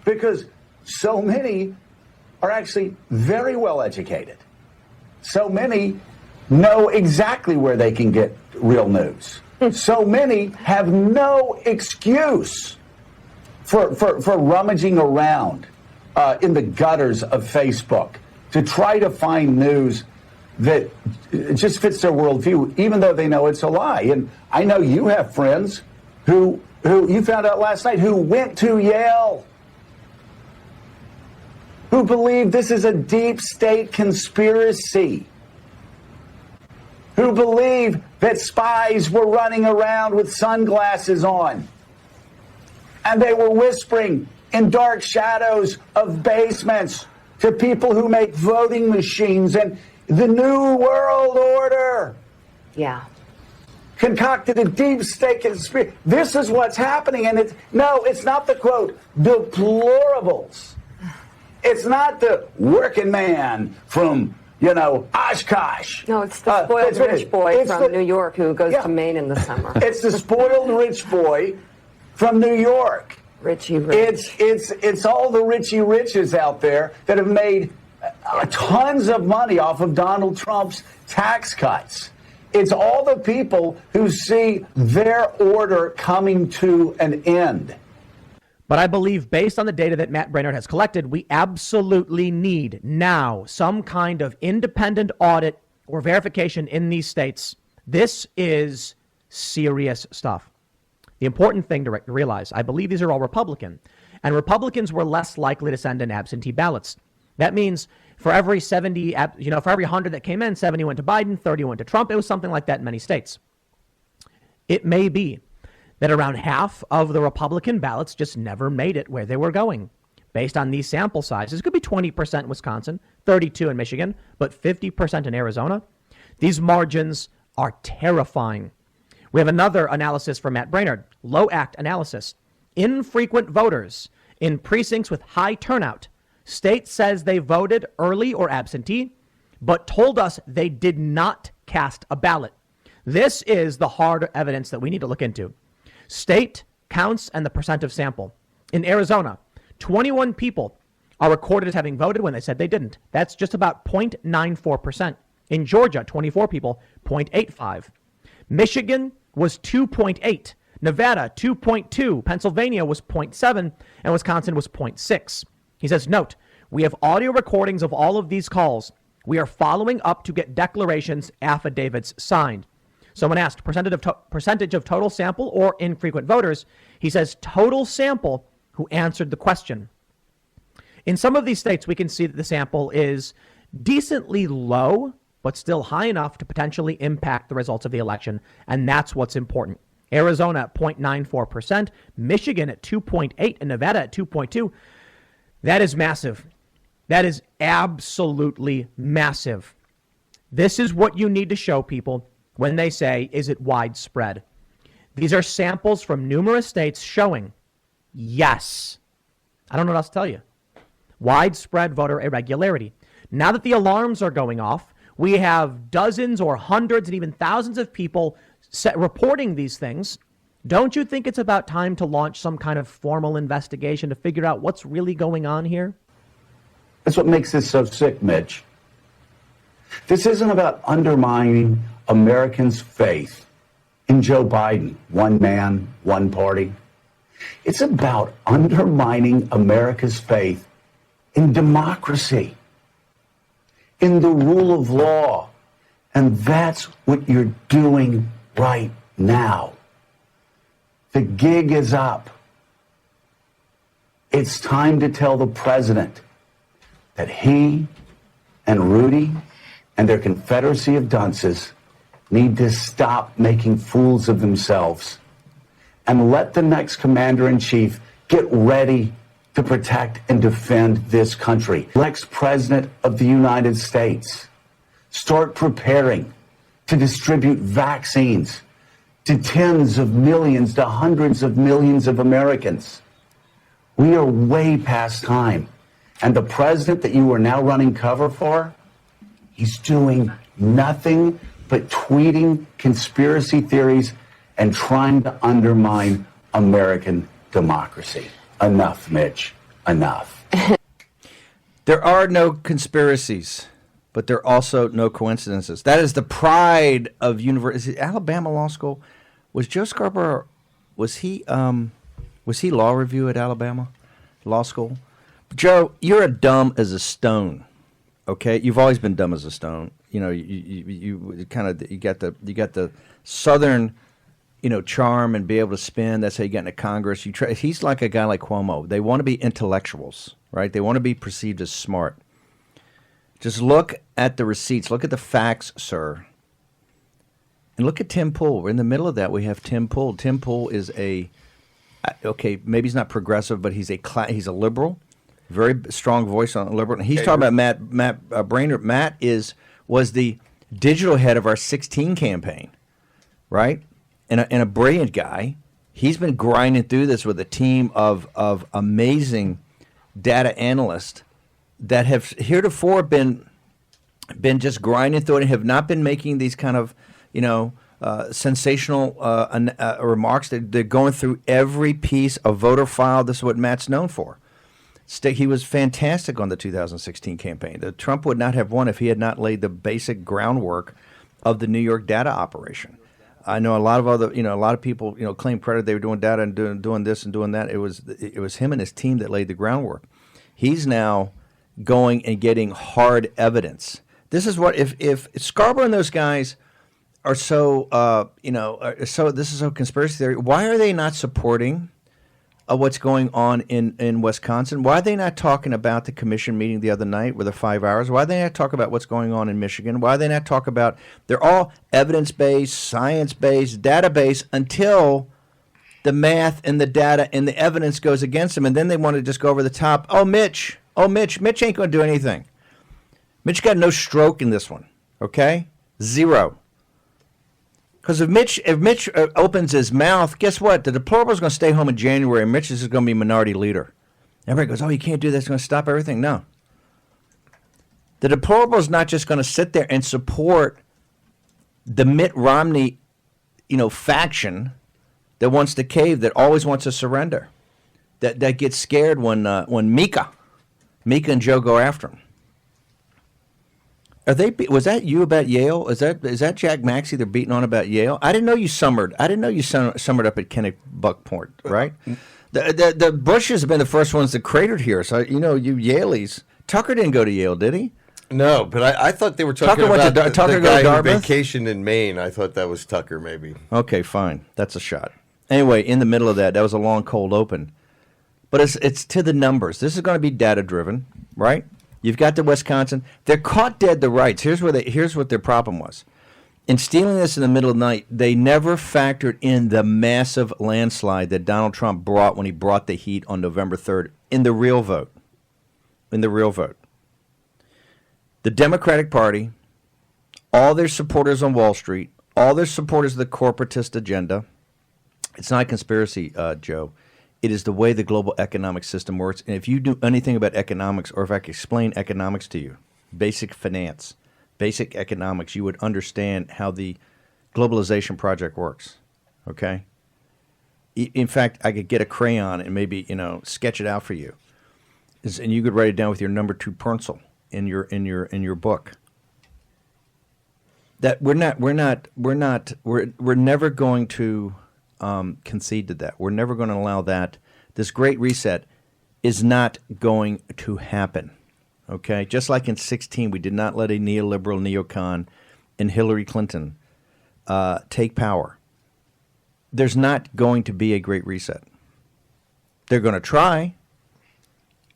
because so many are actually very well educated. So many know exactly where they can get real news. So many have no excuse for rummaging around in the gutters of Facebook to try to find news that just fits their worldview, even though they know it's a lie. And I know you have friends who you found out last night who went to Yale, who believe this is a deep state conspiracy, who believe that spies were running around with sunglasses on, and they were whispering in dark shadows of basements to people who make voting machines and the New World Order. Yeah. Concocted a deep state conspiracy. This is what's happening, and it's not the quote deplorables. It's not the working man from Oshkosh. No, it's the spoiled rich boy from New York who goes to Maine in the summer. It's the spoiled rich boy from New York. Richie Rich. It's all the Richie Riches out there that have made tons of money off of Donald Trump's tax cuts. It's all the people who see their order coming to an end. But I believe, based on the data that Matt Braynard has collected, we absolutely need now some kind of independent audit or verification in these states. This is serious stuff. The important thing to realize, I believe these are all Republican, and Republicans were less likely to send in absentee ballots. That means for every 70, for every 100 that came in, 70 went to Biden, 30 went to Trump. It was something like that in many states. It may be that around half of the Republican ballots just never made it where they were going. Based on these sample sizes, it could be 20% in Wisconsin, 32% in Michigan, but 50% in Arizona. These margins are terrifying. We have another analysis from Matt Braynard, low act analysis. Infrequent voters in precincts with high turnout. State says they voted early or absentee, but told us they did not cast a ballot. This is the hard evidence that we need to look into. State counts and the percent of sample. In Arizona, 21 people are recorded as having voted when they said they didn't. That's just about 0.94%. In Georgia, 24 people, 0.85. Michigan was 2.8. Nevada, 2.2. Pennsylvania was 0.7. And Wisconsin was 0.6. He says, note, we have audio recordings of all of these calls. We are following up to get declarations, affidavits signed. Someone asked percentage of total sample or infrequent voters. He says total sample who answered the question. In some of these states, we can see that the sample is decently low, but still high enough to potentially impact the results of the election. And that's what's important. Arizona at 0.94%, Michigan at 2.8%, and Nevada at 2.2%. That is massive. That is absolutely massive. This is what you need to show people when they say, is it widespread? These are samples from numerous states showing, yes. I don't know what else to tell you. Widespread voter irregularity. Now that the alarms are going off, we have dozens or hundreds and even thousands of people reporting these things. Don't you think it's about time to launch some kind of formal investigation to figure out what's really going on here? That's what makes this so sick, Mitch. This isn't about undermining Americans' faith in Joe Biden, one man, one party. It's about undermining America's faith in democracy, in the rule of law. And that's what you're doing right now. The gig is up. It's time to tell the president that he and Rudy and their confederacy of dunces need to stop making fools of themselves and let the next commander-in-chief get ready to protect and defend this country. Next president of the United States, start preparing to distribute vaccines to tens of millions, to hundreds of millions of Americans. We are way past time. And the president that you are now running cover for, he's doing nothing but tweeting conspiracy theories and trying to undermine American democracy. Enough, Mitch. enough. There are no conspiracies, but there are also no coincidences. That is the pride of University Alabama Law School. Was Joe Scarborough? Was he law review at Alabama Law School? Joe, you're dumb as a stone. Okay, you've always been dumb as a stone. You know, you got the Southern, charm and be able to spin. That's how you get into Congress. He's like a guy like Cuomo. They want to be intellectuals, right? They want to be perceived as smart. Just look at the receipts. Look at the facts, sir. And look at Tim Pool. We're in the middle of that. We have Tim Pool. Tim Pool is maybe he's not progressive, but he's a liberal. Very strong voice on liberal. And he's talking about Matt Braynard. Matt was the digital head of our 16 campaign, right? And a brilliant guy. He's been grinding through this with a team of amazing data analysts that have heretofore been just grinding through it and have not been making these kind of sensational remarks. They're going through every piece of voter file. This is what Matt's known for. He was fantastic on the 2016 campaign. Trump would not have won if he had not laid the basic groundwork of the New York data operation. I know a lot of people, claim credit. They were doing data and doing this and doing that. It was him and his team that laid the groundwork. He's now going and getting hard evidence. This is what if Scarborough and those guys are so this is a conspiracy theory. Why are they not supporting what's going on in Wisconsin? Why are they not talking about the commission meeting the other night with the 5 hours? Why are they not talking about what's going on in Michigan? Why are they not talking about – they're all evidence-based, science-based, data-based until the math and the data and the evidence goes against them, and then they want to just go over the top. Mitch ain't going to do anything. Mitch got no stroke in this one, okay? Zero. Because if Mitch opens his mouth, guess what? The deplorable is going to stay home in January, and Mitch is going to be minority leader. Everybody goes, you can't do that. It's going to stop everything. No. The deplorable is not just going to sit there and support the Mitt Romney, faction that wants to cave, that always wants to surrender, that gets scared when Mika and Joe go after him. Was that you about Yale? Is that Jack Maxey they're beating on about Yale? I didn't know you summered up at Kennebunkport, right? The Bushes have been the first ones that cratered here. So you Yaleys. Tucker didn't go to Yale, did he? No, but I thought they were talking about the guy who vacationed in Maine. I thought that was Tucker, maybe. Okay, fine. That's a shot. Anyway, in the middle of that was a long cold open. But it's to the numbers. This is going to be data driven, right? You've got the Wisconsin. They're caught dead to rights. Here's what their problem was. In stealing this in the middle of the night, they never factored in the massive landslide that Donald Trump brought when he brought the heat on November 3rd in the real vote. The Democratic Party, all their supporters on Wall Street, all their supporters of the corporatist agenda, it's not a conspiracy, Joe. It is the way the global economic system works. And if you do anything about economics, or if I can explain economics to you, basic finance, basic economics, you would understand how the globalization project works, okay? In fact, I could get a crayon and maybe, sketch it out for you. And you could write it down with your number 2 pencil in your book. That we're never going to concede to that. We're never going to allow that. This great reset is not going to happen. Okay? Just like in 2016, we did not let a neoliberal neocon and Hillary Clinton take power. There's not going to be a great reset. They're going to try.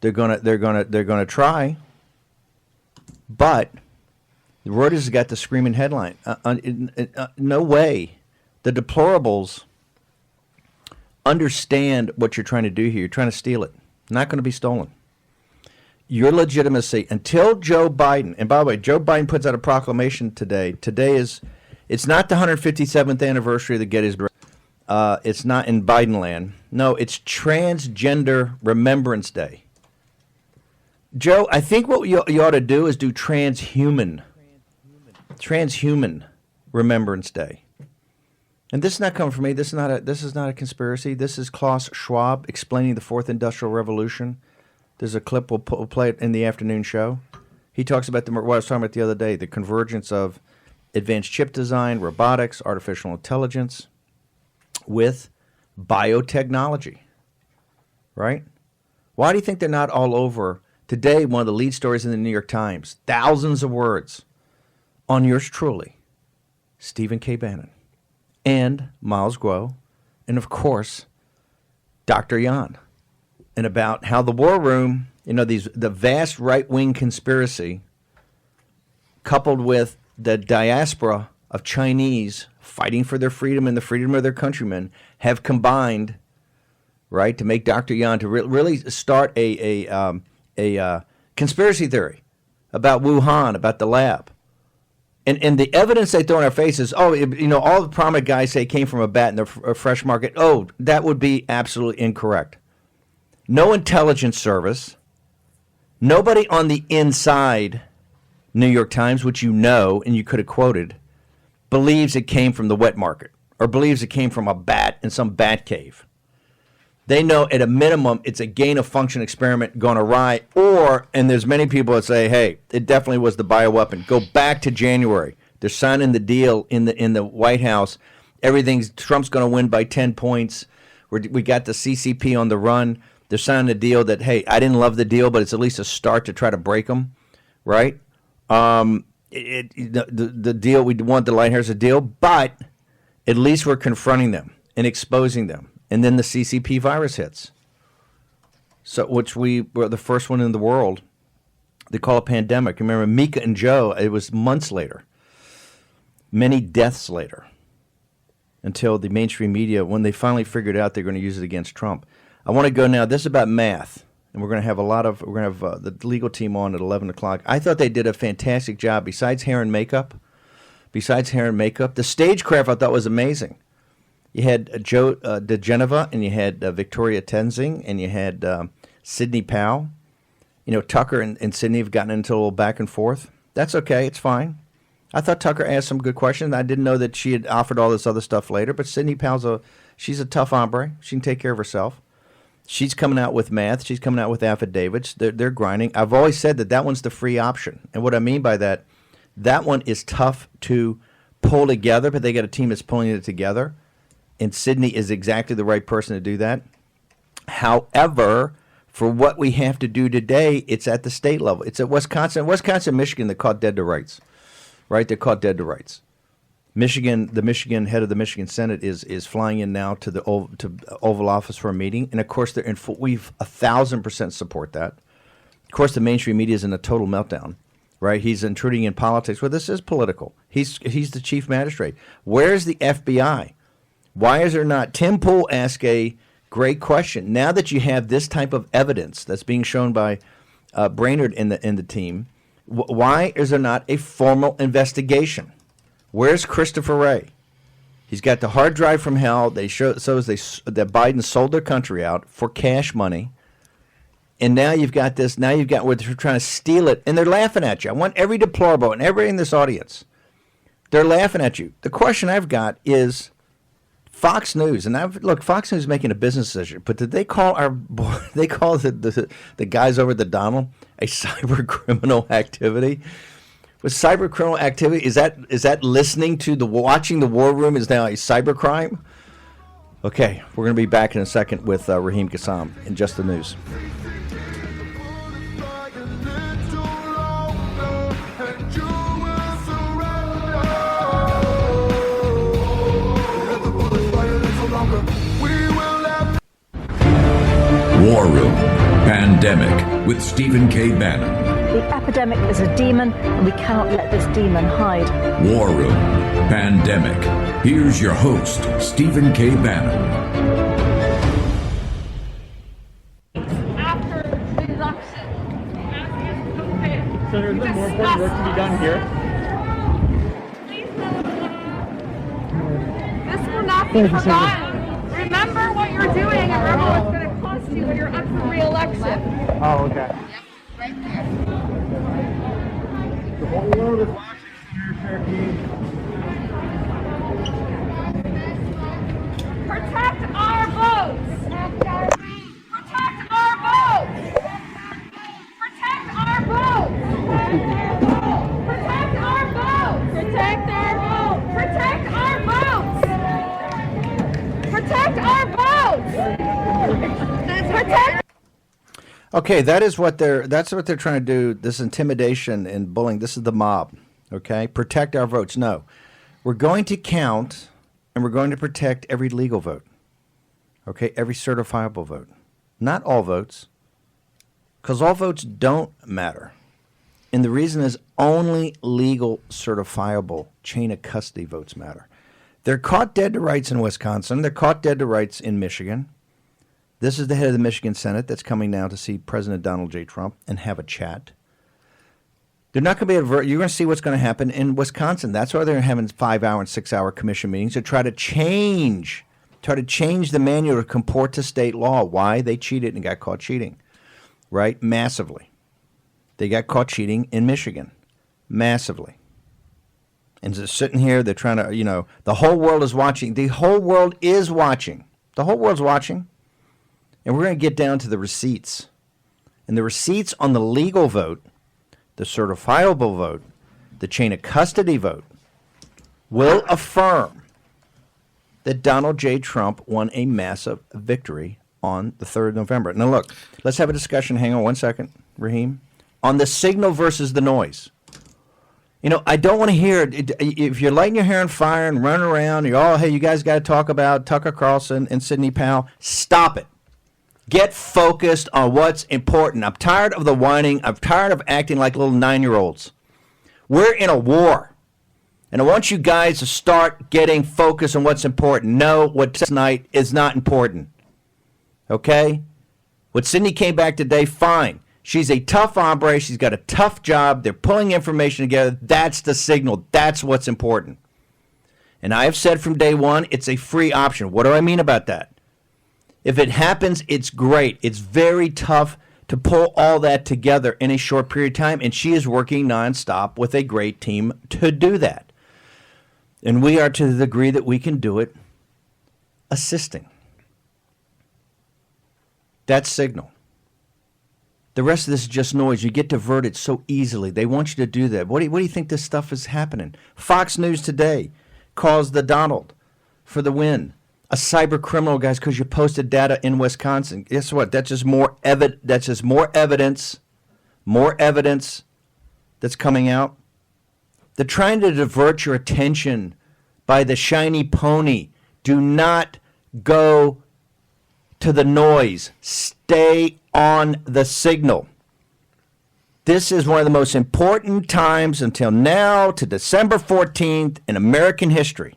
They're going to try. But Reuters has got the screaming headline. No way. The deplorables understand what you're trying to do here. You're trying to steal it. Not going to be stolen. Your legitimacy until Joe Biden, and by the way, Joe Biden puts out a proclamation today. It's not the 157th anniversary of the Gettysburg. It's not in Biden land. No, it's Transgender Remembrance Day. Joe, I think what you ought to do is do transhuman Remembrance Day. And this is not coming from me. This is not a conspiracy. This is Klaus Schwab explaining the Fourth Industrial Revolution There's a clip, we'll play it in the afternoon show. He talks about what I was talking about the other day, the convergence of advanced chip design, robotics, artificial intelligence with biotechnology, right? Why do you think they're not all over? Today, one of the lead stories in the New York Times, thousands of words on yours truly, Stephen K. Bannon, and Miles Guo, and of course, Dr. Yan, and about how the war room, the vast right-wing conspiracy, coupled with the diaspora of Chinese fighting for their freedom and the freedom of their countrymen, have combined, right, to make Dr. Yan to really start a conspiracy theory about Wuhan, about the lab. And the evidence they throw in our faces, all the prominent guys say it came from a bat in the fresh market. Oh, that would be absolutely incorrect. No intelligence service, nobody on the inside New York Times, which and you could have quoted, believes it came from the wet market or believes it came from a bat in some bat cave. They know at a minimum it's a gain-of-function experiment gone awry, and there's many people that say, hey, it definitely was the bioweapon. Go back to January. They're signing the deal in the White House. Trump's going to win by 10 points. We got the CCP on the run. They're signing a deal that, hey, I didn't love the deal, but it's at least a start to try to break them, right? The deal, we want the Lighthouses deal, but at least we're confronting them and exposing them. And then the CCP virus hits. So, which we were the first one in the world. They call it a pandemic. Remember, Mika and Joe, it was months later. Many deaths later. Until the mainstream media, when they finally figured out they're going to use it against Trump. I want to go now. This is about math. And we're going to have the legal team on at 11 o'clock. I thought they did a fantastic job. Besides hair and makeup, the stagecraft I thought was amazing. You had Joe DeGeneva, and you had Victoria Tenzing, and you had Sidney Powell. Tucker and Sidney have gotten into a little back and forth. That's okay. It's fine. I thought Tucker asked some good questions. I didn't know that she had offered all this other stuff later, but Sidney Powell's she's a tough hombre. She can take care of herself. She's coming out with math. She's coming out with affidavits. They're grinding. I've always said that one's the free option. And what I mean by that one is tough to pull together, but they got a team that's pulling it together. And Sidney is exactly the right person to do that. However, for what we have to do today, it's at the state level. It's at Wisconsin, Michigan, they're caught dead to rights, right? They're caught dead to rights. The Michigan head of the Michigan Senate is flying in now to the Oval Office for a meeting. And, of course, they're in full, we've 1,000% support that. Of course, the mainstream media is in a total meltdown, right? He's intruding in politics. Well, this is political. He's the chief magistrate. Where's the FBI? Why is there not? Tim Pool asked a great question. Now that you have this type of evidence that's being shown by Brainerd in the team, why is there not a formal investigation? Where's Christopher Wray? He's got the hard drive from hell. That Biden sold their country out for cash money, and now you've got this. Now you've got where they're trying to steal it, and they're laughing at you. I want every deplorable and everybody in this audience. They're laughing at you. The question I've got is Fox News, and Fox News is making a business decision, but did they call the guys over at the Donald a cyber criminal activity? Was cyber criminal activity, is that listening to watching the war room is now a cyber crime? Okay, we're going to be back in a second with Raheem Kassam in Just the News. War Room Pandemic with Stephen K. Bannon. The epidemic is a demon, and we cannot let this demon hide. War Room Pandemic. Here's your host, Stephen K. Bannon. After the election, so there's more important work to be done here. This will not be forgotten. Remember what you're doing, and remember what's going to cost you when you're up for re-election. Oh, okay. Yep, right there. The whole world is watching, Senator Cherokee. Protect our votes. Protect our votes. Okay, that's what they're trying to do, this intimidation and bullying. This is the mob, okay? Protect our votes. No. We're going to count and we're going to protect every legal vote, okay? Every certifiable vote. Not all votes, because all votes don't matter. And the reason is only legal, certifiable chain of custody votes matter. They're caught dead to rights in Wisconsin. They're caught dead to rights in Michigan. This is the head of the Michigan Senate that's coming now to see President Donald J. Trump and have a chat. They're not going to be able to, you're going to see what's going to happen in Wisconsin. That's why they're having 5-hour and 6-hour commission meetings to try to change the manual to comport to state law. Why? They cheated and got caught cheating, right? Massively. They got caught cheating in Michigan, massively. And just sitting here, they're trying to, the whole world is watching. The whole world is watching. The whole world's watching. And we're going to get down to the receipts. And the receipts on the legal vote, the certifiable vote, the chain of custody vote, will affirm that Donald J. Trump won a massive victory on the 3rd of November. Now, look, let's have a discussion. Hang on one second, Raheem. On the signal versus the noise. I don't want to hear it. If you're lighting your hair on fire and running around, hey, you guys got to talk about Tucker Carlson and Sidney Powell, stop it. Get focused on what's important. I'm tired of the whining. I'm tired of acting like little 9-year-olds. We're in a war. And I want you guys to start getting focused on what's important. No, what tonight is not important. Okay? What Sidney came back today, fine. She's a tough hombre. She's got a tough job. They're pulling information together. That's the signal. That's what's important. And I have said from day one, it's a free option. What do I mean about that? If it happens, it's great. It's very tough to pull all that together in a short period of time, and she is working nonstop with a great team to do that. And we are, to the degree that we can do it, assisting. That's signal. The rest of this is just noise. You get diverted so easily. They want you to do that. What do you think this stuff is happening? Fox News today calls the Donald for the win a cyber criminal, guys, because you posted data in Wisconsin. Guess what? That's just more evidence that's coming out. They're trying to divert your attention by the shiny pony. Do not go to the noise. Stay on the signal. This is one of the most important times until now to December 14th in American history.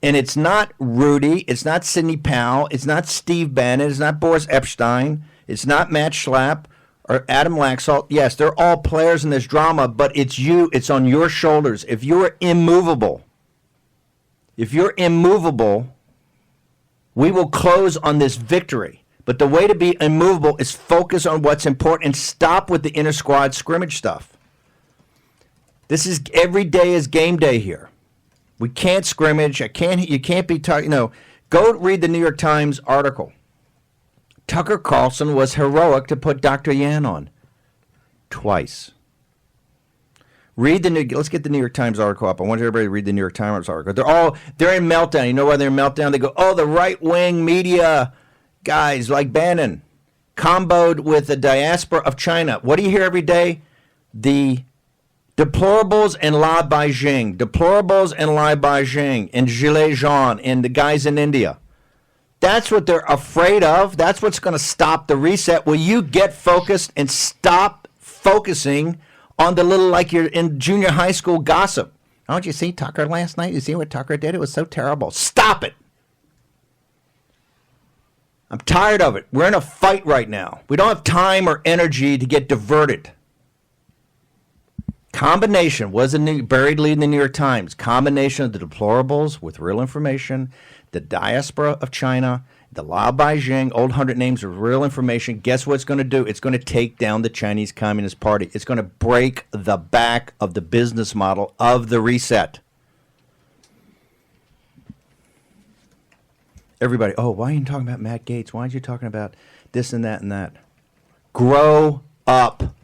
And it's not Rudy, it's not Sidney Powell, it's not Steve Bannon, it's not Boris Epstein, it's not Matt Schlapp or Adam Laxalt. Yes, they're all players in this drama, but it's you, it's on your shoulders. If you're immovable, we will close on this victory. But the way to be immovable is focus on what's important and stop with the inter squad scrimmage stuff. This is every day is game day here. We can't scrimmage. You can't be go read the New York Times article. Tucker Carlson was heroic to put Dr. Yan on twice. Let's get the New York Times article up. I want everybody to read the New York Times article. They're in meltdown. You know why they're in meltdown? They go, the right-wing media guys like Bannon comboed with the diaspora of China. What do you hear every day? The deplorables and la Beijing, and Gilets jaunes and the guys in India. That's what they're afraid of. That's what's going to stop the reset. Will you get focused and stop focusing on the little, like you're in junior high school gossip? Oh, did you see Tucker last night? You see what Tucker did? It was so terrible. Stop it. I'm tired of it. We're in a fight right now. We don't have time or energy to get diverted. Combination was a buried lead in the New York Times. Combination of the deplorables with real information, the diaspora of China, the Lao Beijing, old 100 names of real information. Guess what it's going to do? It's going to take down the Chinese Communist Party. It's going to break the back of the business model of the reset. Everybody, why are you talking about Matt Gaetz? Why aren't you talking about this and that and that? Grow up.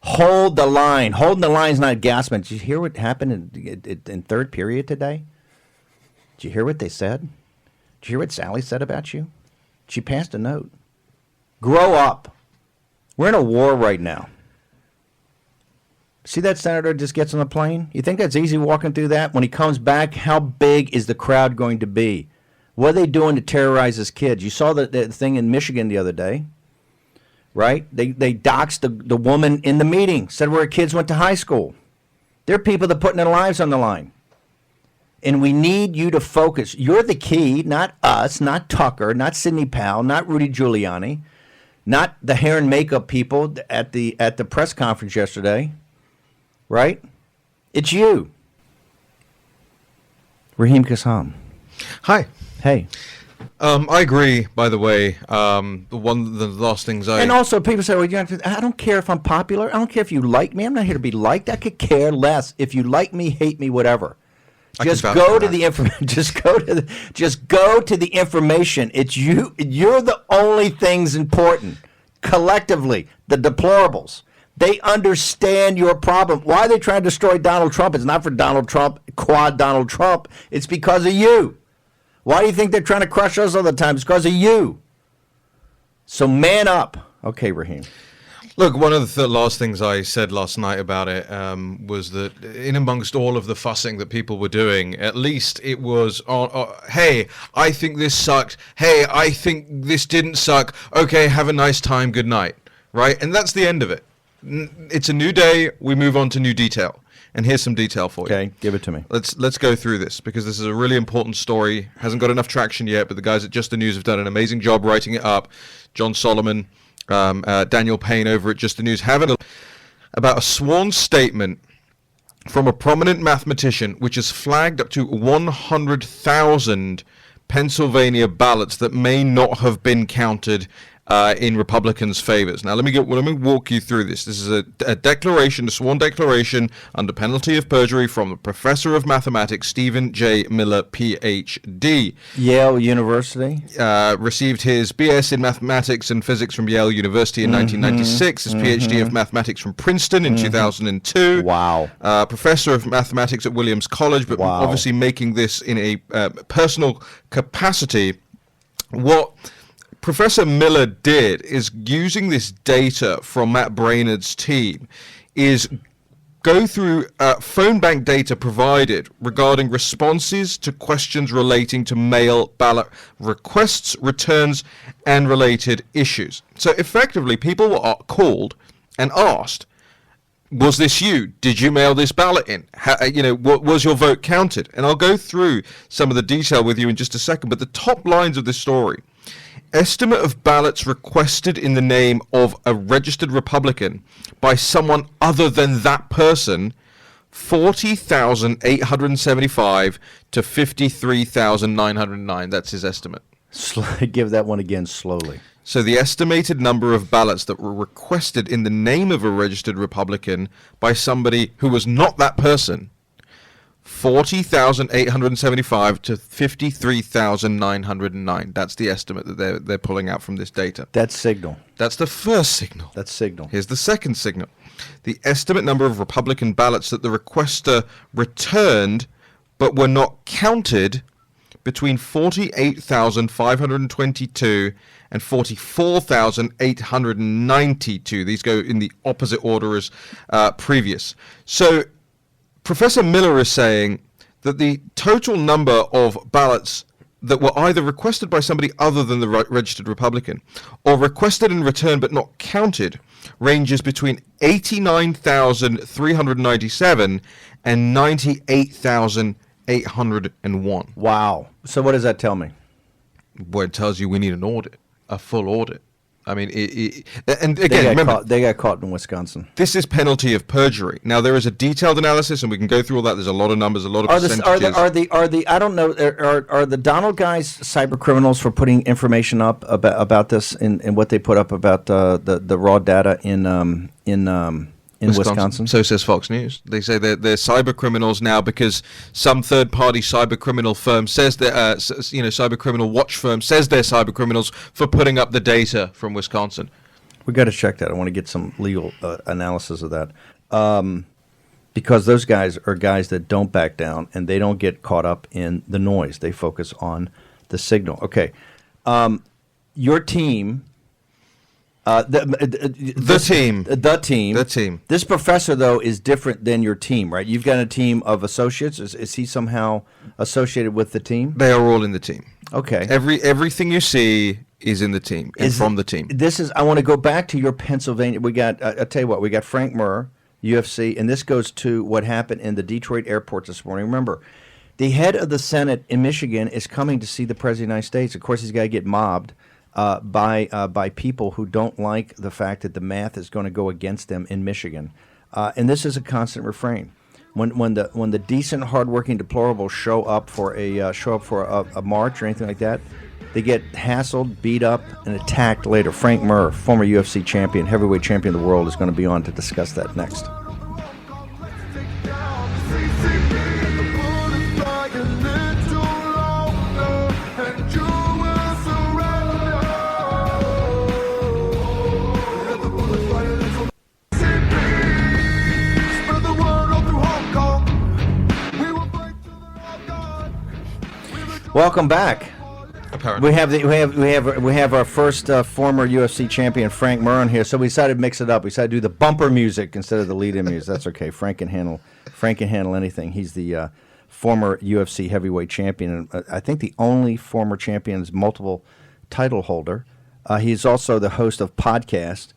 Hold the line. Holding the line is not gasping. Did you hear what happened in third period today? Did you hear what they said? Did you hear what Sally said about you? She passed a note. Grow up. We're in a war right now. See that senator just gets on the plane? You think that's easy walking through that? When he comes back, how big is the crowd going to be? What are they doing to terrorize his kids? You saw the thing in Michigan the other day, right? They doxed the woman in the meeting, said where her kids went to high school. There are people that are putting their lives on the line. And we need you to focus. You're the key, not us, not Tucker, not Sidney Powell, not Rudy Giuliani, not the hair and makeup people at the press conference yesterday. Right? It's you. Raheem Kassam. Hi. Hey. I agree, by the way. The last things And also, people say, well, I don't care if I'm popular. I don't care if you like me. I'm not here to be liked. I could care less. If you like me, hate me, whatever. Just go to the information. Just go to the information. It's you. You're the only things important. Collectively, the deplorables. They understand your problem. Why are they trying to destroy Donald Trump? It's not for Donald Trump, quad Donald Trump. It's because of you. Why do you think they're trying to crush us all the time? It's because of you. So man up. Okay, Raheem. Look, one of the last things I said last night about it was that in amongst all of the fussing that people were doing, at least it was, hey, I think this sucked. Hey, I think this didn't suck. Okay, have a nice time. Good night. Right? And that's the end of it. It's a new day. We move on to new detail. And here's some detail for you. Okay, give it to me. Let's go through this because this is a really important story. Hasn't got enough traction yet, but the guys at Just the News have done an amazing job writing it up. John Solomon, Daniel Payne over at Just the News have it about a sworn statement from a prominent mathematician which has flagged up to 100,000 Pennsylvania ballots that may not have been counted in Republicans' favors. Now, let me walk you through this. This is a declaration, a sworn declaration under penalty of perjury from the professor of mathematics, Stephen J. Miller, Ph.D. Yale University. Received his BS in mathematics and physics from Yale University in 1996, his PhD of mathematics from Princeton in 2002. Wow. Professor of mathematics at Williams College, but obviously making this in a personal capacity. What Professor Miller did is using this data from Matt Brainerd's team is go through phone bank data provided regarding responses to questions relating to mail ballot requests, returns, and related issues. So effectively, people were called and asked, was this you? Did you mail this ballot in? What was your vote counted? And I'll go through some of the detail with you in just a second, but the top lines of this story: estimate of ballots requested in the name of a registered Republican by someone other than that person, 40,875 to 53,909. That's his estimate. Give that one again slowly. So the estimated number of ballots that were requested in the name of a registered Republican by somebody who was not that person, 40,875 to 53,909. That's the estimate that they're pulling out from this data. That's signal. That's the first signal. That's signal. Here's the second signal. The estimate number of Republican ballots that the requester returned but were not counted between 48,522 and 44,892. These go in the opposite order as previous. So Professor Miller is saying that the total number of ballots that were either requested by somebody other than the registered Republican or requested and returned but not counted ranges between 89,397 and 98,801. Wow. So what does that tell me? Well, it tells you we need an audit, a full audit. I mean, and again, remember, they got caught in Wisconsin. This is penalty of perjury. Now, there is a detailed analysis, and we can go through all that. There's a lot of numbers, a lot of percentages. Are the I don't know, are the Donald guys cyber criminals for putting information up about this and what they put up about the raw data in Wisconsin? So says Fox News. They say they're cyber criminals now because some third-party cyber criminal firm says that cyber criminal watch firm says they're cyber criminals for putting up the data from Wisconsin. We got to check that. I want to get some legal analysis of that because those guys are guys that don't back down and they don't get caught up in the noise. They focus on the signal. Okay, your team The team. This professor, though, is different than your team, right? You've got a team of associates. Is he somehow associated with the team? They are all in the team. Okay. Everything you see is in the team and from the team. I want to go back to your Pennsylvania. We got. I'll tell you what. We got Frank Murr, UFC, and this goes to what happened in the Detroit airport this morning. Remember, the head of the Senate in Michigan is coming to see the President of the United States. Of course, he's got to get mobbed by people who don't like the fact that the math is going to go against them in Michigan, and this is a constant refrain. When the decent, hardworking deplorables show up for a march or anything like that, they get hassled, beat up, and attacked later. Frank Murr, former UFC champion, heavyweight champion of the world, is going to be on to discuss that next. Welcome back. Apparently. We have our first former UFC champion, Frank Murr, on here. So we decided to mix it up. We decided to do the bumper music instead of the lead-in music. That's okay. Frank can handle anything. He's the former UFC heavyweight champion, and I think the only former champion's multiple title holder. He's also the host of podcast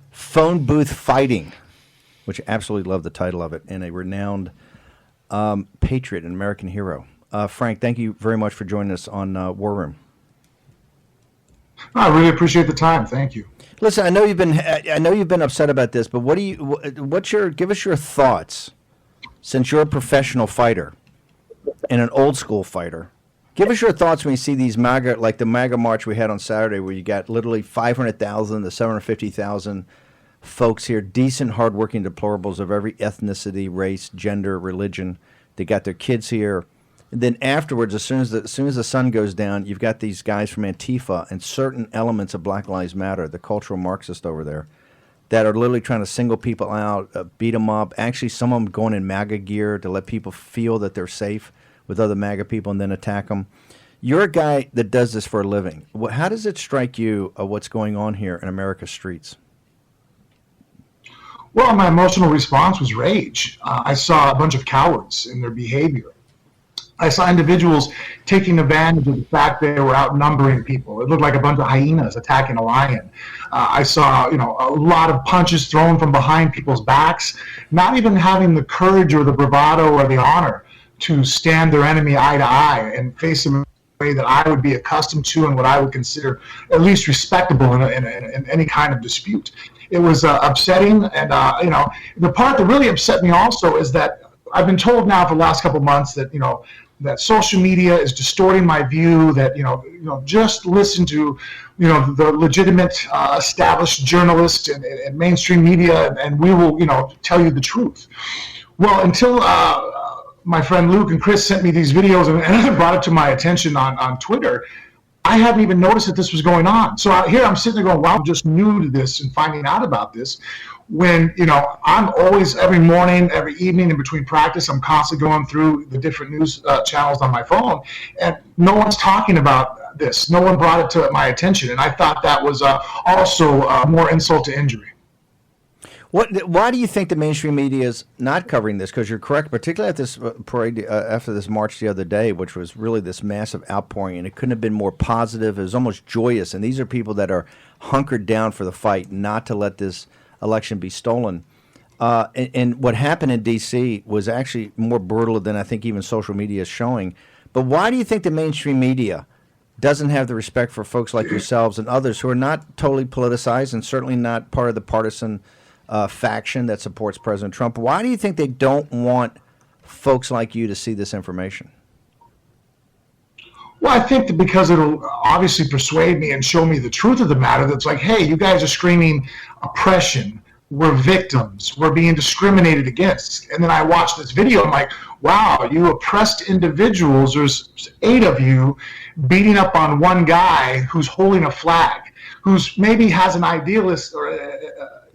Phone Booth Fighting, which I absolutely love the title of it, and a renowned patriot and American hero. Frank, thank you very much for joining us on War Room. I really appreciate the time. Thank you. Listen, I know you've been upset about this, but give us your thoughts, since you're a professional fighter and an old school fighter. Give us your thoughts when you see these MAGA, like the MAGA march we had on Saturday, where you got literally 500,000 to 750,000 folks here, decent, hardworking deplorables of every ethnicity, race, gender, religion. They got their kids here. And then afterwards, as soon as the sun goes down, you've got these guys from Antifa and certain elements of Black Lives Matter, the cultural Marxist over there, that are literally trying to single people out, beat them up. Actually, some of them going in MAGA gear to let people feel that they're safe with other MAGA people and then attack them. You're a guy that does this for a living. How does it strike you what's going on here in America's streets? Well, my emotional response was rage. I saw a bunch of cowards in their behavior. I saw individuals taking advantage of the fact they were outnumbering people. It looked like a bunch of hyenas attacking a lion. I saw, a lot of punches thrown from behind people's backs, not even having the courage or the bravado or the honor to stand their enemy eye to eye and face them in a way that I would be accustomed to and what I would consider at least respectable in any kind of dispute. It was upsetting, and the part that really upset me also is that I've been told now for the last couple of months that that social media is distorting my view, that just listen to the legitimate established journalists and mainstream media, and we will tell you the truth. Well, until my friend Luke and Chris sent me these videos and brought it to my attention on Twitter, I hadn't even noticed that this was going on. So here I'm sitting there going, wow, I'm just new to this and finding out about this. When, I'm always, every morning, every evening in between practice, I'm constantly going through the different news channels on my phone, and no one's talking about this. No one brought it to my attention, and I thought that was also more insult to injury. Why do you think the mainstream media is not covering this? Because you're correct, particularly at this parade, after this march the other day, which was really this massive outpouring, and it couldn't have been more positive. It was almost joyous, and these are people that are hunkered down for the fight, not to let this election be stolen. And what happened in D.C. was actually more brutal than I think even social media is showing. But why do you think the mainstream media doesn't have the respect for folks like yourselves and others who are not totally politicized and certainly not part of the partisan faction that supports President Trump? Why do you think they don't want folks like you to see this information? Well, I think that because it'll obviously persuade me and show me the truth of the matter. That's like, hey, you guys are screaming oppression. We're victims. We're being discriminated against. And then I watch this video. I'm like, wow, you oppressed individuals. There's 8 of you beating up on one guy who's holding a flag, who's maybe has an idealist or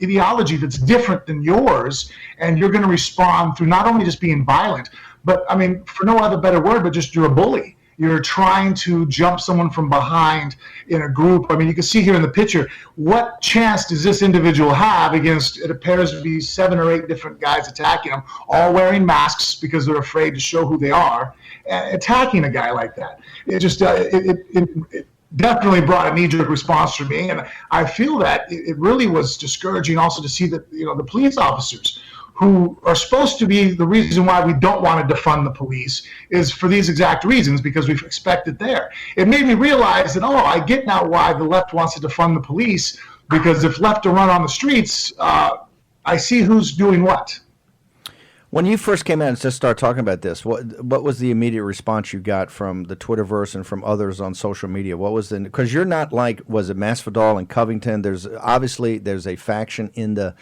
ideology that's different than yours. And you're going to respond through not only just being violent, but, I mean, for no other better word, but just you're a bully. You're trying to jump someone from behind in a group. I mean, you can see here in the picture, what chance does this individual have against, it appears to be 7 or 8 different guys attacking him, all wearing masks because they're afraid to show who they are, attacking a guy like that. It just, it definitely brought a knee-jerk response for me. And I feel that it really was discouraging also to see that, the police officers who are supposed to be the reason why we don't want to defund the police is for these exact reasons, because we expect it there. It made me realize that, I get now why the left wants to defund the police, because if left to run on the streets, I see who's doing what. When you first came out and just started talking about this, what was the immediate response you got from the Twitterverse and from others on social media? What was because you're not like, was it Masvidal and Covington? There's a faction in the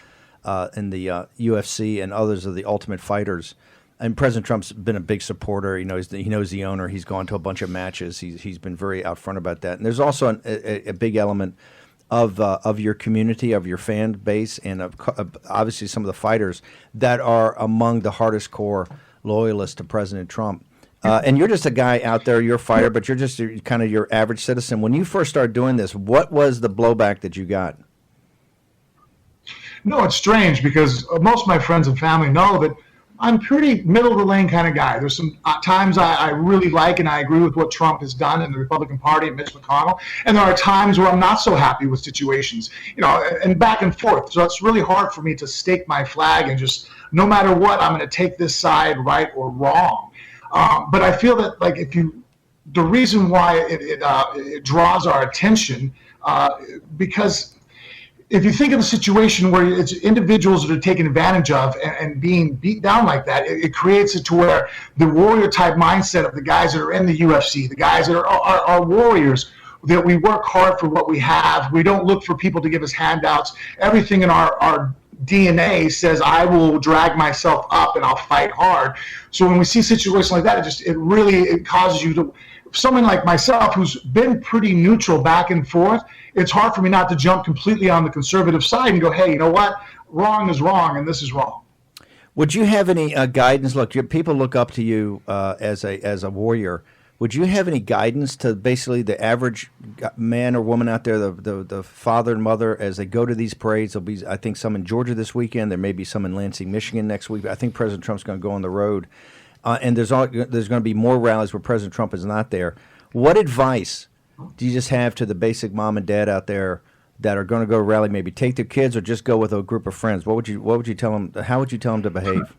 UFC and others of the Ultimate Fighters, and President Trump's been a big supporter. He knows the owner. He's gone to a bunch of matches. He's been very out front about that. And there's also a big element of your community, of your fan base, and of obviously some of the fighters that are among the hardest core loyalists to President Trump. And you're just a guy out there. You're a fighter, but you're just kind of your average citizen. When you first started doing this, what was the blowback that you got? No, it's strange because most of my friends and family know that I'm pretty middle of the lane kind of guy. There's some times I really like and I agree with what Trump has done in the Republican Party and Mitch McConnell, and there are times where I'm not so happy with situations, and back and forth. So it's really hard for me to stake my flag and just, no matter what, I'm going to take this side, right or wrong. But I feel that the reason why it draws our attention, because if you think of a situation where it's individuals that are taken advantage of and being beat down like that, it creates it to where the warrior type mindset of the guys that are in the UFC, the guys that are warriors, that we work hard for what we have. We don't look for people to give us handouts. Everything in our DNA says I will drag myself up and I'll fight hard. So when we see situations like that, it causes you to, someone like myself who's been pretty neutral back and forth, it's hard for me not to jump completely on the conservative side and go, hey, you know what? Wrong is wrong, and this is wrong. Would you have any guidance? Look, people look up to you as a warrior. Would you have any guidance to basically the average man or woman out there, the father and mother, as they go to these parades? There'll be, I think, some in Georgia this weekend. There may be some in Lansing, Michigan next week. I think President Trump's going to go on the road. And there's going to be more rallies where President Trump is not there. What advice do you just have to the basic mom and dad out there that are going to go rally? Maybe take their kids or just go with a group of friends. What would you tell them? How would you tell them to behave?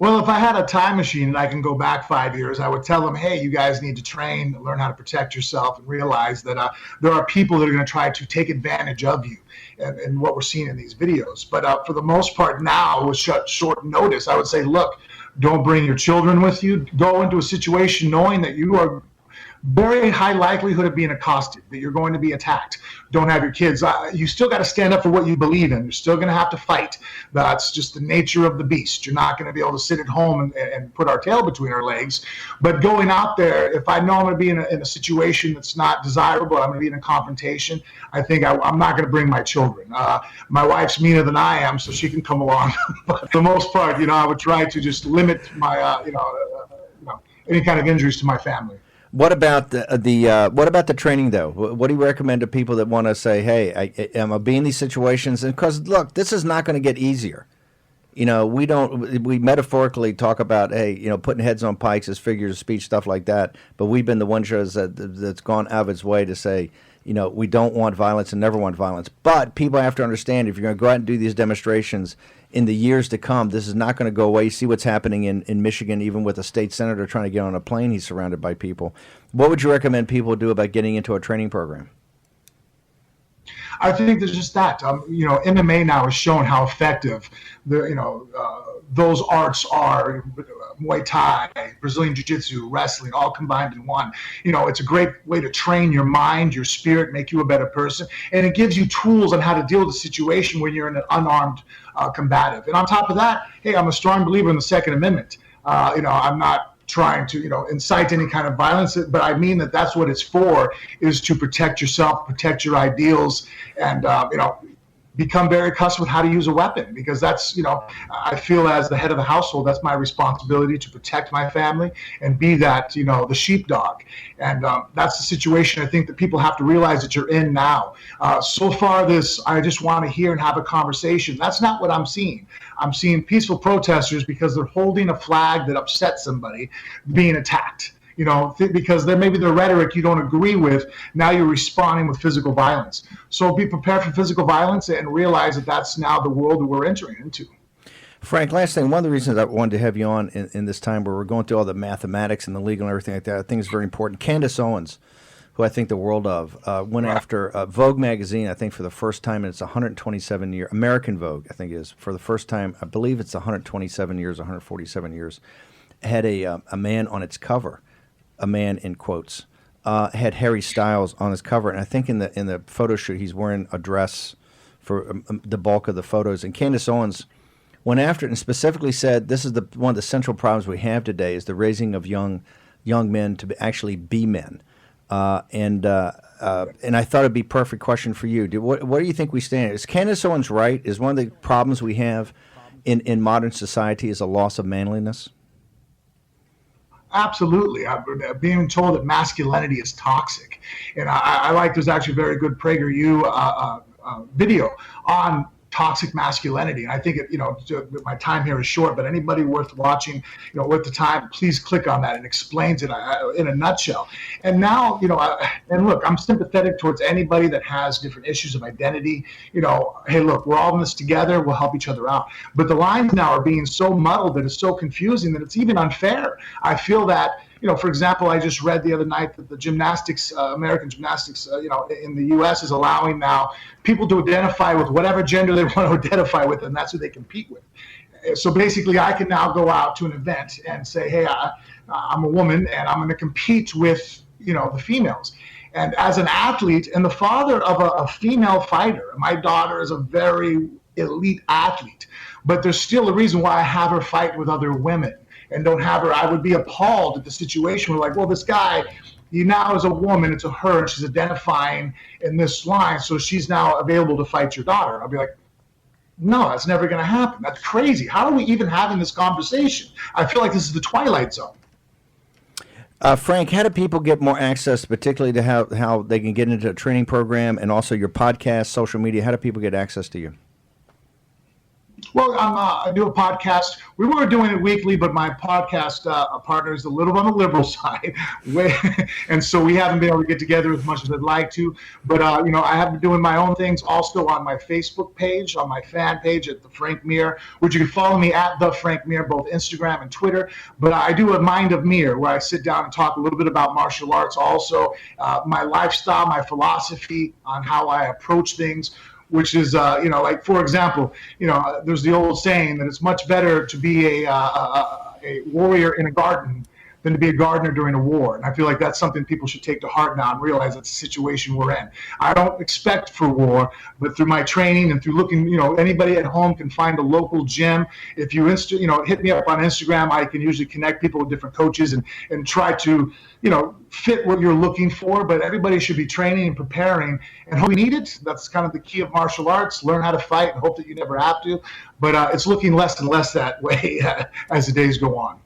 Well, if I had a time machine and I can go back 5 years, I would tell them, hey, you guys need to train, learn how to protect yourself, and realize that there are people that are going to try to take advantage of you, and what we're seeing in these videos. But for the most part now, with short notice, I would say, look, don't bring your children with you. Go into a situation knowing that you are very high likelihood of being accosted, that you're going to be attacked. Don't have your kids. You still got to stand up for what you believe in. You're still going to have to fight. That's just the nature of the beast. You're not going to be able to sit at home and put our tail between our legs. But going out there, if I know I'm going to be in a situation that's not desirable, I'm going to be in a confrontation, I think I'm not going to bring my children. My wife's meaner than I am, so she can come along. But for the most part, I would try to just limit my, any kind of injuries to my family. What about the training though? What do you recommend to people that want to say, "Hey, I'm gonna be in these situations"? And because look, this is not going to get easier. We metaphorically talk about, hey, putting heads on pikes as figures of speech, stuff like that. But we've been the one shows that's gone out of its way to say, we don't want violence and never want violence. But people have to understand, if you're going to go out and do these demonstrations in the years to come, this is not going to go away. You see what's happening in Michigan, even with a state senator trying to get on a plane. He's surrounded by people. What would you recommend people do about getting into a training program? I think there's just that. MMA now has shown how effective those arts are. Muay Thai, Brazilian Jiu-Jitsu, wrestling, all combined in one. It's a great way to train your mind, your spirit, make you a better person. And it gives you tools on how to deal with a situation when you're in an unarmed combative. And on top of that, hey, I'm a strong believer in the Second Amendment. I'm not trying to, incite any kind of violence, but I mean that's what it's for, is to protect yourself, protect your ideals, and, become very accustomed with how to use a weapon, because that's, I feel as the head of the household, that's my responsibility to protect my family and be that, the sheepdog. And that's the situation I think that people have to realize that you're in now. So far I just want to hear and have a conversation. That's not what I'm seeing. I'm seeing peaceful protesters because they're holding a flag that upsets somebody being attacked. Because maybe the rhetoric you don't agree with, now you're responding with physical violence. So be prepared for physical violence and realize that that's now the world that we're entering into. Frank, last thing, one of the reasons I wanted to have you on in this time where we're going through all the mathematics and the legal and everything like that, I think is very important. Candace Owens, who I think the world of, went after Vogue magazine, I think for the first time in its 127-year, American Vogue, I think is, for the first time, I believe it's 127 years, 147 years, had a man on its cover. A man in quotes, had Harry Styles on his cover, and I think in the photo shoot he's wearing a dress for the bulk of the photos. And Candace Owens went after it and specifically said this is one of the central problems we have today is the raising of young men to actually be men. And I thought it'd be a perfect question for you. What do you think we stand? Is Candace Owens right? Is one of the problems we have in modern society is a loss of manliness? Absolutely. I'm being told that masculinity is toxic. And I like, there's actually a very good PragerU video on toxic masculinity. And I think, my time here is short, but anybody worth watching, worth the time, please click on that and explains it in a nutshell. And now, and look, I'm sympathetic towards anybody that has different issues of identity. Hey, look, we're all in this together. We'll help each other out. But the lines now are being so muddled that it's so confusing that it's even unfair. I feel that, for example, I just read the other night that the gymnastics, American gymnastics, in the U.S. is allowing now people to identify with whatever gender they want to identify with, and that's who they compete with. So basically, I can now go out to an event and say, hey, I'm a woman, and I'm going to compete with, the females. And as an athlete and the father of a female fighter, my daughter is a very elite athlete, but there's still a reason why I have her fight with other women. And don't have her, I would be appalled at the situation where, like, well, this guy, he now is a woman, it's a her, and she's identifying in this line, so she's now available to fight your daughter. I'll be like, no, that's never going to happen. That's crazy. How are we even having this conversation? I feel like this is the Twilight Zone. Frank, how do people get more access, particularly to how they can get into a training program and also your podcast, social media? How do people get access to you? Well, I do a podcast. We were doing it weekly, but my podcast partner is a little on the liberal side, and so we haven't been able to get together as much as I'd like to. But I have been doing my own things also on my Facebook page, on my fan page at the Frank Mir, which you can follow me at the Frank Mir, both Instagram and Twitter. But I do a Mind of Mir, where I sit down and talk a little bit about martial arts, also my lifestyle, my philosophy on how I approach things. Which is, like, for example, there's the old saying that it's much better to be a warrior in a garden than to be a gardener during a war. And I feel like that's something people should take to heart now and realize that's the situation we're in. I don't expect for war, but through my training and through looking, anybody at home can find a local gym. If you, hit me up on Instagram, I can usually connect people with different coaches and try to, fit what you're looking for. But everybody should be training and preparing. And hope we need it. That's kind of the key of martial arts. Learn how to fight and hope that you never have to. But it's looking less and less that way as the days go on.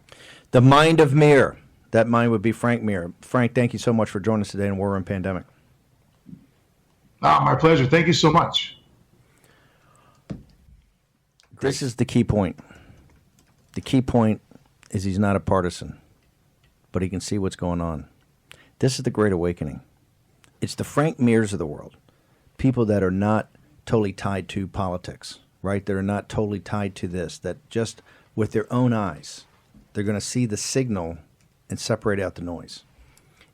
The Mind of Mir. That mind would be Frank Mir. Frank, thank you so much for joining us today in War Room Pandemic. My pleasure. Thank you so much. This is the key point. The key point is he's not a partisan, but he can see what's going on. This is the Great Awakening. It's the Frank Mirs of the world. People that are not totally tied to politics, right? That are not totally tied to this, that just with their own eyes, they're going to see the signal and separate out the noise.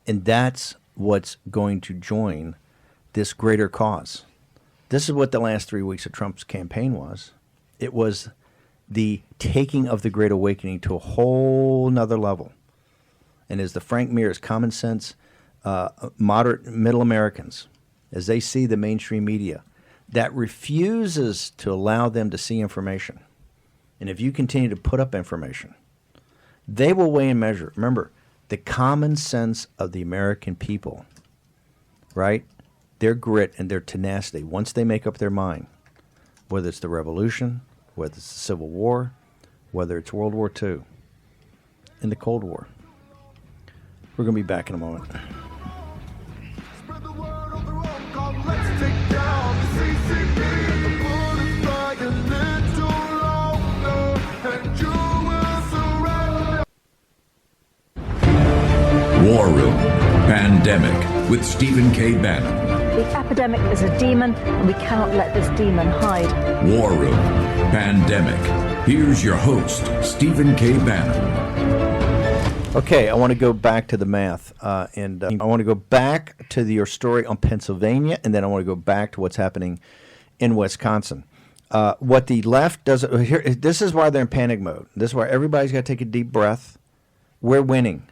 And that's what's going to join this greater cause. This is what the last 3 weeks of Trump's campaign was. It was the taking of the Great Awakening to a whole nother level. And as the Frank Mirs, common sense, moderate middle Americans, as they see the mainstream media that refuses to allow them to see information, and if you continue to put up information, they will weigh and measure. Remember, the common sense of the American people, right? Their grit and their tenacity, once they make up their mind, whether it's the Revolution, whether it's the Civil War, whether it's World War II, and the Cold War. We're going to be back in a moment. War Room Pandemic with Stephen K. Bannon. The epidemic is a demon, and we cannot let this demon hide. War Room Pandemic. Here's your host, Stephen K. Bannon. Okay, I want to go back to the math, and I want to go back to your story on Pennsylvania, and then I want to go back to what's happening in Wisconsin. What the left does here, this is why they're in panic mode. This is why everybody's got to take a deep breath. We're winning.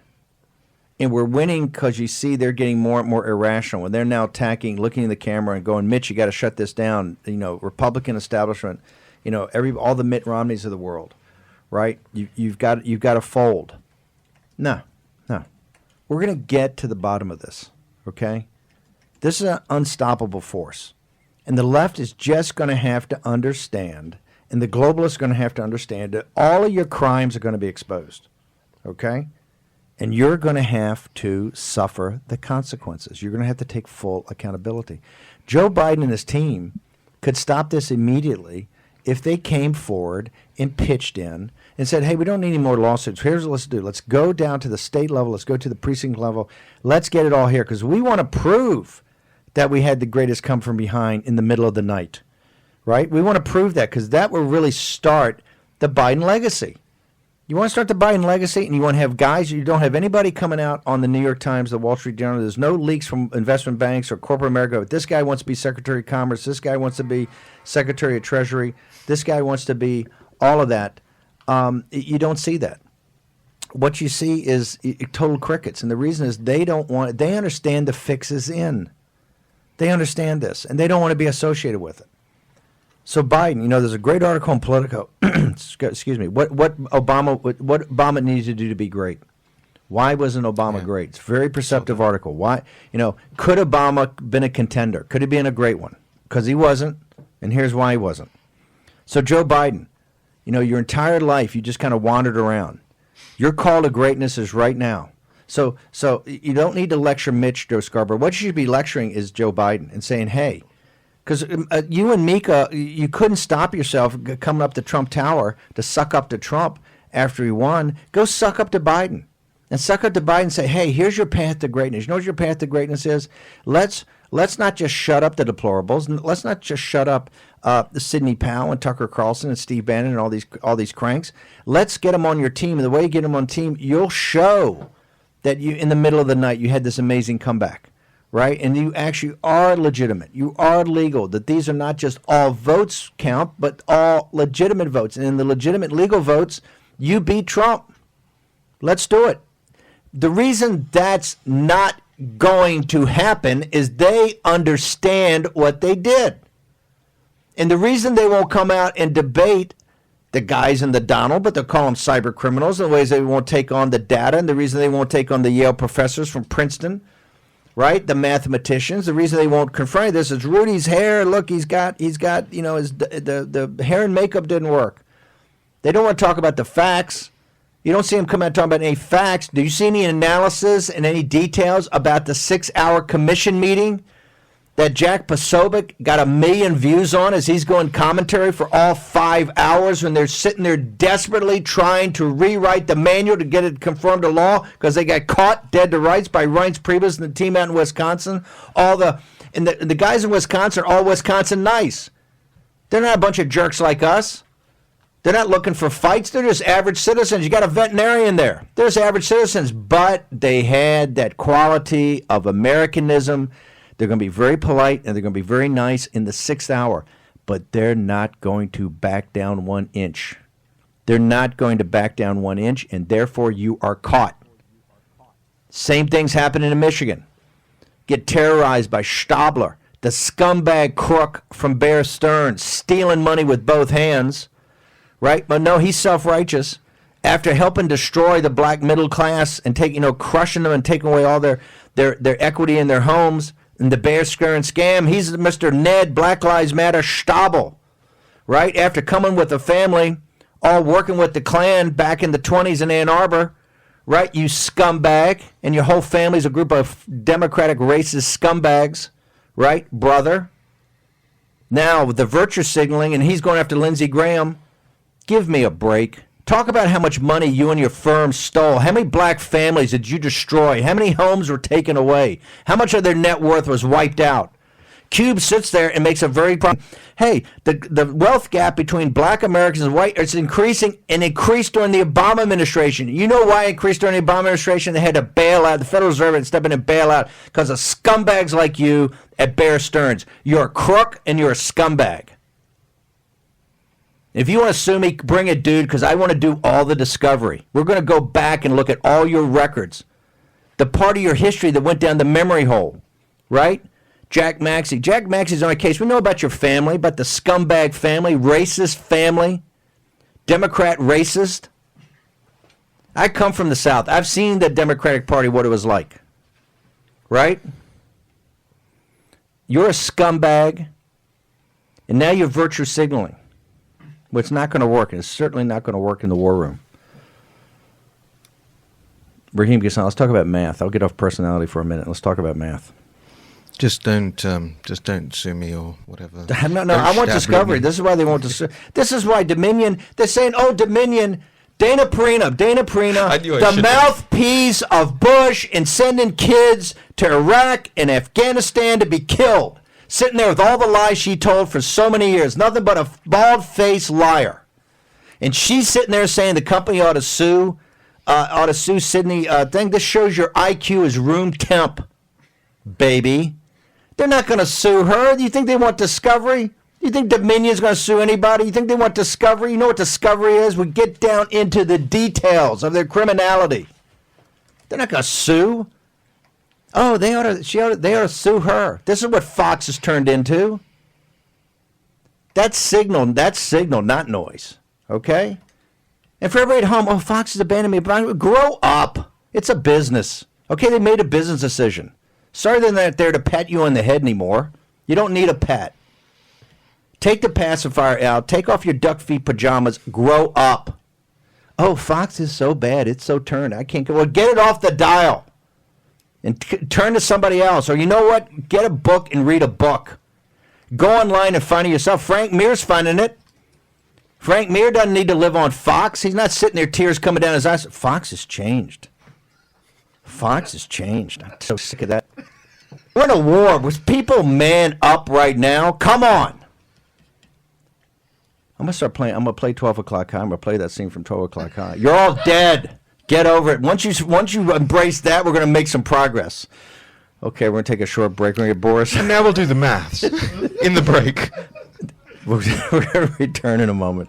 And we're winning because you see they're getting more and more irrational. And they're now attacking, looking in the camera and going, Mitch, you got to shut this down. You know, Republican establishment, you know, all the Mitt Romneys of the world, right? You've got to fold. No. We're going to get to the bottom of this, okay? This is an unstoppable force. And the left is just going to have to understand, and the globalists are going to have to understand that all of your crimes are going to be exposed, okay? And you're going to have to suffer the consequences. You're going to have to take full accountability. Joe Biden and his team could stop this immediately if they came forward and pitched in and said, hey, we don't need any more lawsuits. Here's what let's do. Let's go down to the state level. Let's go to the precinct level. Let's get it all here because we want to prove that we had the greatest come from behind in the middle of the night, right? We want to prove that because that will really start the Biden legacy. You want to start the Biden legacy, and you want to have guys. You don't have anybody coming out on the New York Times, the Wall Street Journal. There's no leaks from investment banks or corporate America. This guy wants to be Secretary of Commerce. This guy wants to be Secretary of Treasury. This guy wants to be all of that. You don't see that. What you see is total crickets, and the reason is they don't want. They understand the fix is in. They understand this, and they don't want to be associated with it. So Biden, you know, there's a great article in Politico. Excuse me. What Obama needed to do to be great? Why wasn't Obama great? It's a very perceptive article. Why? You know, could Obama been a contender? Could he been a great one? Because he wasn't, and here's why he wasn't. So Joe Biden, you know, your entire life you just kind of wandered around. Your call to greatness is right now. So you don't need to lecture Mitch, Joe Scarborough. What you should be lecturing is Joe Biden and saying, hey. Because you and Mika, you couldn't stop yourself coming up the Trump Tower to suck up to Trump after he won. Go suck up to Biden. And suck up to Biden and say, hey, here's your path to greatness. You know what your path to greatness is? Let's not just shut up the deplorables. Let's not just shut up Sidney Powell and Tucker Carlson and Steve Bannon and all these cranks. Let's get them on your team. And the way you get them on team, you'll show that you, in the middle of the night, you had this amazing comeback. Right? And you actually are legitimate. You are legal. That these are not just all votes count, but all legitimate votes. And in the legitimate legal votes, you beat Trump. Let's do it. The reason that's not going to happen is they understand what they did. And the reason they won't come out and debate the guys in the Donald, but they'll call them cyber criminals, and the ways they won't take on the data, and the reason they won't take on the Yale professors from Princeton, right? The mathematicians. The reason they won't confront this is Rudy's hair. Look, he's got, you know, the hair and makeup didn't work. They don't want to talk about the facts. You don't see them come out talking about any facts. Do you see any analysis and any details about the 6-hour commission meeting that Jack Posobiec got 1 million views on as he's going commentary for all 5 hours when they're sitting there desperately trying to rewrite the manual to get it confirmed to law because they got caught dead to rights by Reince Priebus and the team out in Wisconsin. The guys in Wisconsin are all Wisconsin nice. They're not a bunch of jerks like us. They're not looking for fights. They're just average citizens. You got a veterinarian there. They're just average citizens, but they had that quality of Americanism. They're going to be very polite, and they're going to be very nice in the 6th hour, but they're not going to back down 1 inch. They're not going to back down 1 inch, and therefore you are caught. Same thing's happening in Michigan. Get terrorized by Stabler, the scumbag crook from Bear Stearns, stealing money with both hands, right? But no, he's self-righteous. After helping destroy the black middle class and crushing them and taking away all their equity in their homes, and the Bear Stearns scam, he's Mr. Ned Black Lives Matter Stabel, right? After coming with a family, all working with the Klan back in the 20s in Ann Arbor, right? You scumbag, and your whole family's a group of Democratic racist scumbags, right, brother? Now, with the virtue signaling, and he's going after Lindsey Graham, give me a break. Talk about how much money you and your firm stole. How many black families did you destroy? How many homes were taken away? How much of their net worth was wiped out? Cube sits there and makes a very hey, the wealth gap between black Americans and white is increasing and increased during the Obama administration. You know why it increased during the Obama administration? They had to bail out. The Federal Reserve had to step in and bail out because of scumbags like you at Bear Stearns. You're a crook and you're a scumbag. If you want to sue me, bring it, dude, because I want to do all the discovery. We're going to go back and look at all your records. The part of your history that went down the memory hole, right? Jack Maxey. Jack Maxey's on a case. We know about your family, about the scumbag family, racist family, Democrat racist. I come from the South. I've seen the Democratic Party, what it was like, right? You're a scumbag, and now you're virtue signaling. Well, it's not going to work, and it's certainly not going to work in the war room. Raheem Ghassan, let's talk about math. I'll get off personality for a minute. Let's talk about math. Just don't sue me or whatever. No, I want discovery. This is why they want to. This is why Dominion. They're saying, "Oh, Dominion." Dana Perino, the mouthpiece of Bush and sending kids to Iraq and Afghanistan to be killed. Sitting there with all the lies she told for so many years. Nothing but a bald-faced liar. And she's sitting there saying the company ought to sue Sydney. Thing. This shows your IQ is room temp, baby. They're not going to sue her. Do you think they want discovery? You think Dominion's going to sue anybody? You think they want discovery? You know what discovery is? We get down into the details of their criminality. They're not going to sue. Oh, they ought to sue her. This is what Fox has turned into. That's signal, not noise. Okay? And for everybody at home, oh, Fox has abandoned me. Grow up. It's a business. Okay, they made a business decision. Sorry they're not there to pat you on the head anymore. You don't need a pat. Take the pacifier out. Take off your duck feet pajamas. Grow up. Oh, Fox is so bad. It's so turned. I can't go. Well, get it off the dial. And turn to somebody else. Or you know what? Get a book and read a book. Go online and find it yourself. Frank Mear's finding it. Frank Mear doesn't need to live on Fox. He's not sitting there, tears coming down his eyes. Fox has changed. Fox has changed. I'm so sick of that. We're in a war. Was people man up right now? Come on. I'm going to start playing. I'm going to play 12 O'Clock High. I'm going to play that scene from 12 O'Clock High. You're all dead. Get over it. Once you embrace that, we're going to make some progress. Okay, we're going to take a short break. We're going to get Boris. And now we'll do the maths in the break. We're going to return in a moment.